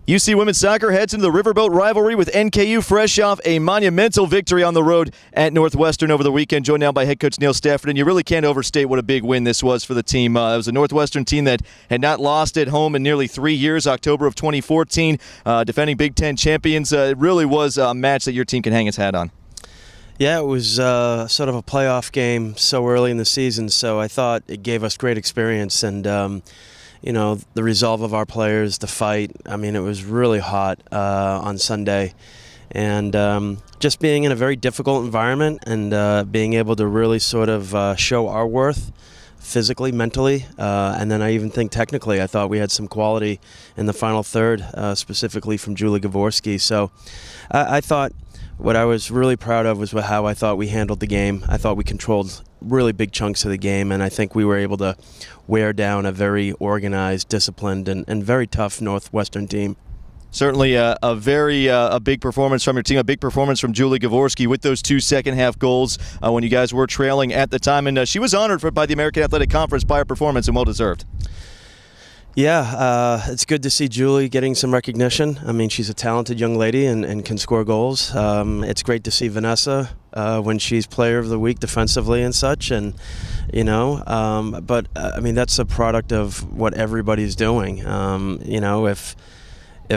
UC women's soccer heads into the Riverboat Rivalry with NKU fresh off a monumental victory on the road at Northwestern over the weekend, joined now by head coach Neil Stafford. And you really can't overstate what a big win this was for the team. It was a Northwestern team that had not lost at home in nearly 3 years, October of 2014, defending Big Ten champions. It really was a match that your team can hang its hat on. Yeah, it was sort of a playoff game so early in the season, so I thought it gave us great experience. And you know, the resolve of our players, the fight. I mean, it was really hot on Sunday. And just being in a very difficult environment and being able to really sort of show our worth physically, mentally, and then I even think technically. I thought we had some quality in the final third, specifically from Julie Gavorski. So I thought what I was really proud of was how I thought we handled the game. I thought we controlled really big chunks of the game, and I think we were able to wear down a very organized, disciplined, and very tough Northwestern team. Certainly a big performance from your team, a big performance from Julie Gavorski with those 2 second-half goals when you guys were trailing at the time. And she was honored by the American Athletic Conference by her performance, and well-deserved. Yeah, it's good to see Julie getting some recognition. I mean, she's a talented young lady and can score goals. It's great to see Vanessa when she's player of the week defensively and such. And, you know, but, I mean, that's a product of what everybody's doing. You know, if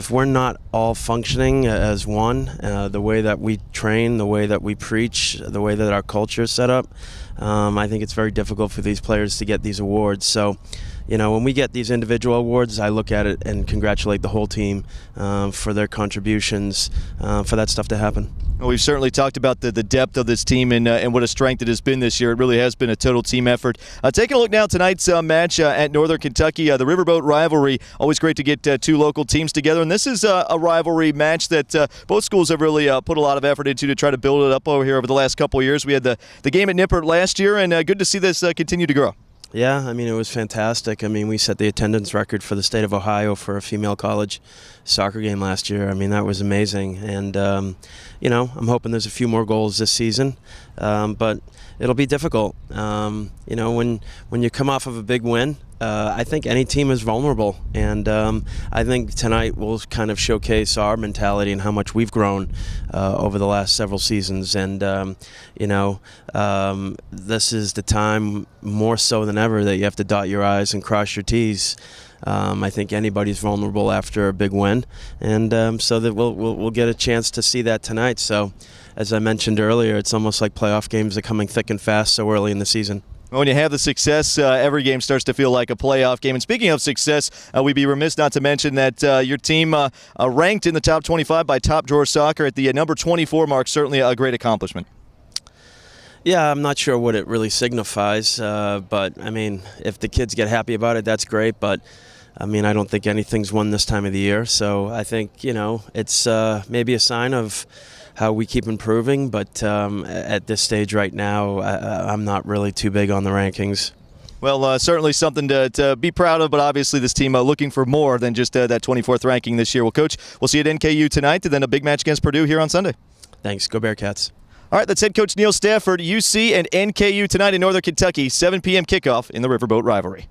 we're not all functioning as one, the way that we train, the way that we preach, the way that our culture is set up, I think it's very difficult for these players to get these awards. So, you know, when we get these individual awards, I look at it and congratulate the whole team for their contributions, for that stuff to happen. Well, we've certainly talked about the depth of this team and what a strength it has been this year. It really has been a total team effort. Taking a look now tonight's match at Northern Kentucky, the Riverboat Rivalry. Always great to get two local teams together. And this is a rivalry match that both schools have really put a lot of effort into to try to build it up over here over the last couple of years. We had the game at Nippert last year, and good to see this continue to grow. Yeah, I mean, it was fantastic. I mean, we set the attendance record for the state of Ohio for a female college soccer game last year. I mean, that was amazing. And, you know, I'm hoping there's a few more goals this season, but it'll be difficult. You know, when you come off of a big win, I think any team is vulnerable. And I think tonight will kind of showcase our mentality and how much we've grown over the last several seasons. And, you know, this is the time more so than ever that you have to dot your I's and cross your T's. I think anybody's vulnerable after a big win, and so that we'll get a chance to see that tonight. So, as I mentioned earlier, it's almost like playoff games are coming thick and fast so early in the season. When you have the success, every game starts to feel like a playoff game. And speaking of success, we'd be remiss not to mention that your team ranked in the top 25 by Top Drawer Soccer at the number 24 mark. Certainly a great accomplishment. Yeah, I'm not sure what it really signifies, but, I mean, if the kids get happy about it, that's great. But, I mean, I don't think anything's won this time of the year. So I think, you know, it's maybe a sign of how we keep improving. But at this stage right now, I'm not really too big on the rankings. Well, certainly something to be proud of, but obviously this team looking for more than just that 24th ranking this year. Well, Coach, we'll see you at NKU tonight, and then a big match against Purdue here on Sunday. Thanks. Go Bearcats. All right, that's head coach Neil Stafford, UC and NKU tonight in Northern Kentucky, 7 p.m. kickoff in the Riverboat Rivalry.